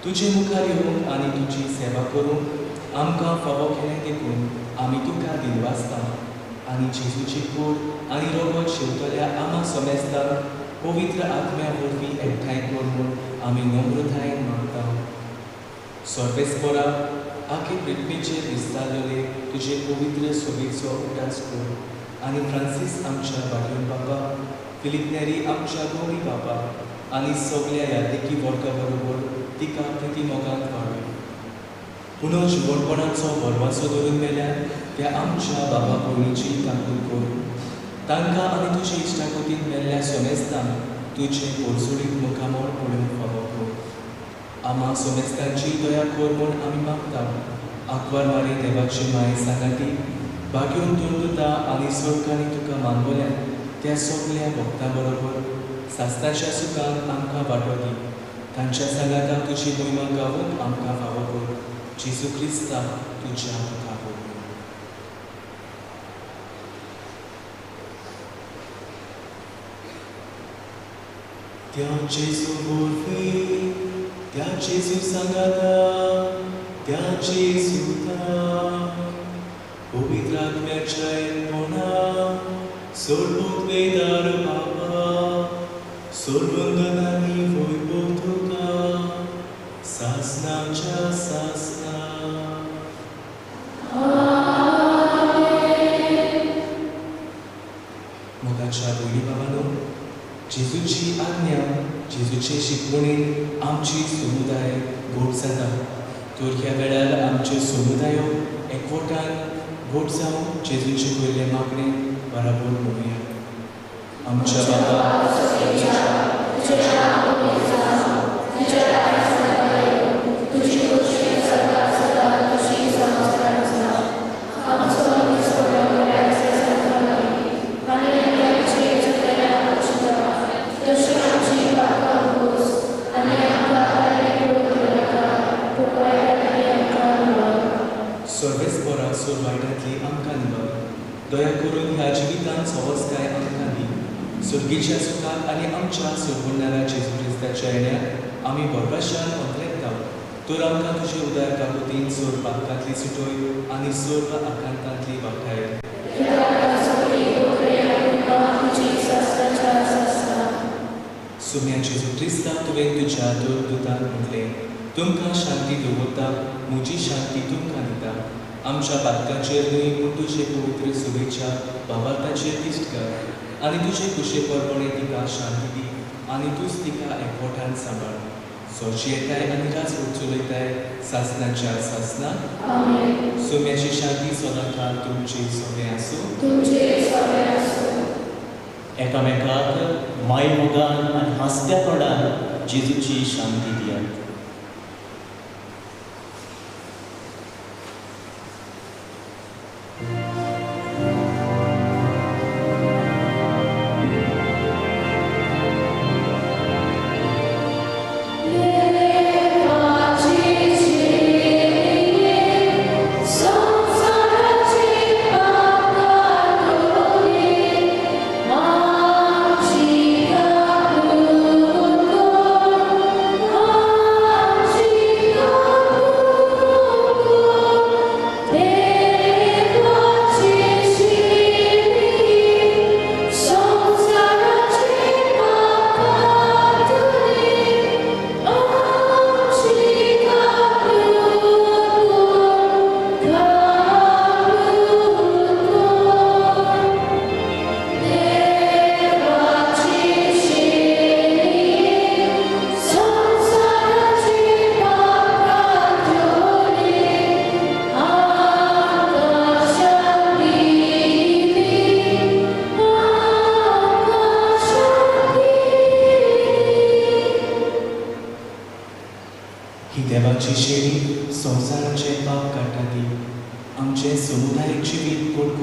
तुझे मुखार येऊन आनी तुझी सेवा करूंक आमकां फावो केलें देखून आमी तुका दिनवासता आनी जेजूची कूड आनी रोगोट शेवतल्या आमा समेस्तांक पवित्र आत्म्या वरवीं एकठांय कर म्हूण आमी नम्रतायेन मागता. सर्वेस्परा आखे पृथ्वीचेर दिसतालोले तुजे पवित्र सोबेचो उदास कर आनी फ्रांसीस आमच्या बाटून बाबा, फिलिप नेरी आमच्या गौरी बाबा आनी सगळ्या यादेकी वर्गा बरोबर तिका प्रति मोगान वाडय. पुनो जीवनपणाचो बरवासो धरून मेल्यार त्या आमच्या बाबा भयणीची तांतून कर. तांकां आनी तुजे इश्टाकोतीन मेल्ल्या सोमेस्तांक तुजे पोरसुडीत मुखामोळ पळोवंक फावो कर. आमा सोमेस्तांची दया कर म्हूण आमी मागता. आंकवार मारी देवाची माय सांगाती भाग्योन तुंदुता आनी सोडकांनी तुका मानवल्या त्या सगळ्या भक्तां बरोबर सासणाच्या सुखान आमकां वांटो दी. तांच्या सांगाता तुजी महिमा गावूंक आमकां फावो कर. जेजू क्रिस्ता तुज्या मुखार त्या जेजू वरवीं त्या जेजू सांगाता त्या जेजूता पवित्र आत्म्याच्या एकमोना सोडून वेदार बाबा सोडवंगनांनी वैभव तुका सासनाच्या सासना. मोगाच्या भयणी बाबांनो, जेजूची आज्ञा जेजूचे शिकवणेन आमची समुदाय गोड जाता. तर ह्या वेळार आमच्यो समुदायो एकवटान गोड जावन जेजूचे पयले मागणे बराबर म्हणुया. आमच्या बाबा सर्वेस्परा सोर वायटांतली आमकां निवड. दया करून ह्या जिवितांत सवस्काय आमकां दी. सुर्गेच्या सुखाक आनी आमच्या सोडवणाऱ्या जेजू क्रिस्ताच्या येण्यार आमी बरपाशान अंतरेकता. तर आमकां तुजे उदार काकुतीन सोर पातकांतली सुटोय आनी सोर आकांतांतली वागताय. सुम्या जेजू क्रिस्ता तुवें तुज्या दूतान म्हटलें, तुमकां शांती दवरता, म्हजी शांती तुमकां दिता. आमच्या पातकांचेर न्हय पूण तुजे पवित्र सुबेच्या बाबाताचेर दिश्ट कर आनी तुजे कुशेपरपणे तिका शांती दी आनी तूंच तिका एकवटान सांबाळ. सोची येताय आनी राजवट चलयताय सासनाच्या सासना. सुम्याची शांती सदांकाळ तुमचे सोबे आसूं. एकामेकाक माय मोगान आनी हास्यापणान जेजूची शांती दियात. Oh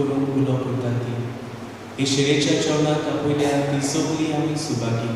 करून उलो करता ती इशेरेच्या जेवणाक आपयल्या ती सगळी आमी सुभागी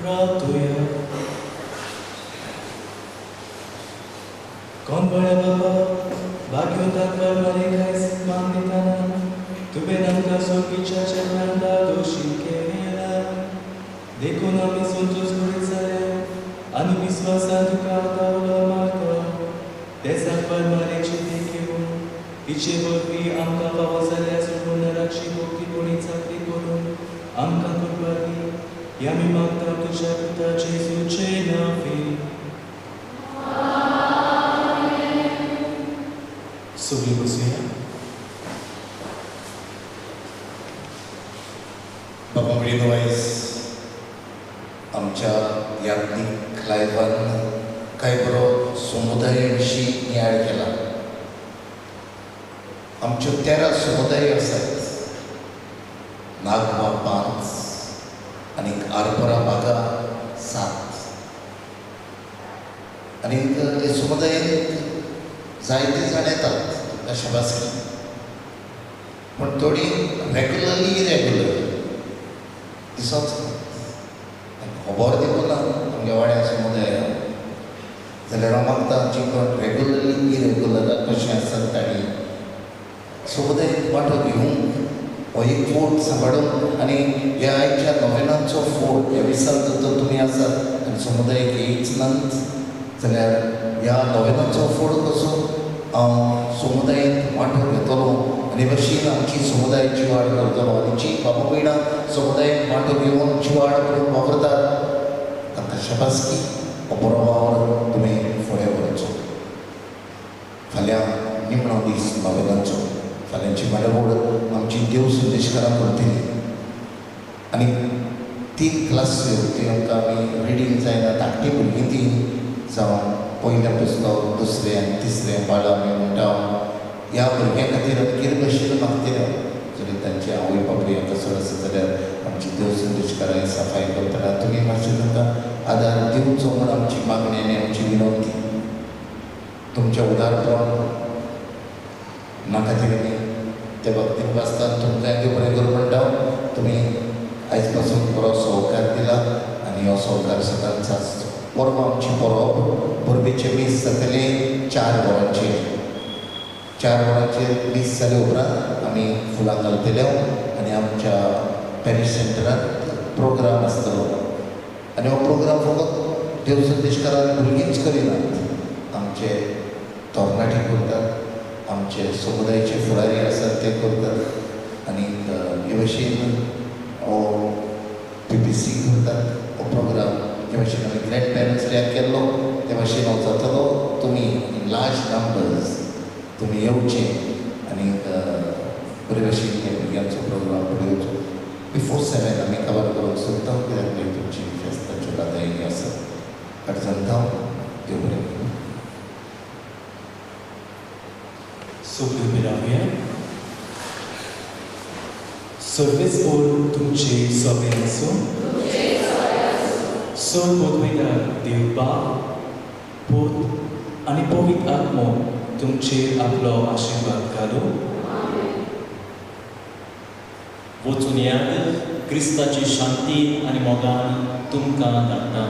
प्रार्थुया. कोण बळे बाबा भाग्योतात बरे कांयच मान दिताना तुवें आमकां सोडीच्या चरणांत दोशी केला. देखून आमी संतोश करीत जाले आनी विस्वासान तुका आतां मारता. ते साकवार मारेची देख घेवन तिचे वरवीं आमकां फावो जाल्यार सोडून नराची भोगतीपणी चाकरी करून आमकां करपाक दी. आमी मागता तुज्या पुता जेजूचे नांवान. सगळीं बसूया. बाबा मिळीन वायज आमच्या याज्ञिक लायफान कांय बरो समुदाय विशीं नियाळ केला. आमच्यो 13 समुदाय आसात. नागवा 5 आनी आरपोरा बागा 7. आनी हे समुदायांत जायते जाण येतात अशें भासली, पूण थोडी रेग्युलरली इरेग्युलर दिसोच खबर देखून ना आमगे वाड्या समुदायान. जाल्यार हांव मागता आमची कोण रेग्युलरली इरेग्युलर कशें आसत ताणी समुदाय वांटो घेवंक हो एक फोर्ट सांबाळून आनी ह्या आयच्या नोवेनांचो फोर्ट ह्या विसाक जर तुमी आसात आनी समुदायाक येयच नात जाल्यार ह्या नोवेनांचो फोर्ट कसो हांव समुदायांत वांटो घेतलो आनी भशेन आमची समुदायाची वाड करतलो. आनी जी बाबा भयणां समुदायाक वांटो घेवन जी वाड करून वापरतात तांकां शाबासकी हो बरो वावर तुमी फुडें व्हरचो. फाल्यां निमणो दीस नोवेनांचो. फाल्यांची मांडावळ आमची देव संदेशकारां करतली आनी 3 क्लासी त्यो आमकां आमी रिडींग जायना धाकटी भुरगीं तीं जावं पयल्या पुस्तक दुसरें आनी तिसरें बाळा आमी म्हणटा ह्या भुरग्यां खातीर कितें भशेन मागतले जरी तांचे आवय बापूय कसो आसा जाल्यार आमची देव संदेशकारां सफाई करतना तुमी मातशें तांकां आदार दिवचो म्हूण आमची मागणी आनी आमची विनंती. तुमच्या उदारपण ना खातीर आमी ते भक्तीक वाचतात तुमकां देव बरें करूं म्हणटा. तुमी आयज पासून बरो सहकार दिला आनी हो सहकार सदांच आसचो. परवा आमची परब परबेचे मीस जातले 4 वरांचेर. 4 वरांचेर मीस जाले उपरांत आमी फुलां घालतले आनी आमच्या पॅरिश सेंटरांत प्रोग्राम आसतलो. आनी हो प्रोग्राम फकत देव संदेशकारां भुरगींच करिनात, आमचे तरणाटी करतात, आमचे समुदायाचे फुडारी आसात ते करतात आनी हे भशेन हो PPC करतात हो प्रोग्राम. ते भशेन आमी ग्रँड पॅरंट्स केल्लो ते भशेन हो जातलो. तुमी इन लार्ज नंबर्स तुमी येवचे आनी बरे भशेन हे भुरग्यांचो प्रोग्राम फुडें वचो. बिफोर 7 आमी कवर करूंक सोदता कित्याक तुमची फेस्ताच्यो गादायनी आसात. अडचणता देव बरें करूं. सगळीं मेळाव्या. सर्वेस ओर तुमचे सोबे आसूं. सो पोतवयता देव बाब पूत आनी पवित्र आत्मो तुमचेर आपलो आशिर्वाद घालूं. वचून याद क्रिस्ताची शांती आनी मोगान तुमकां धाडटा.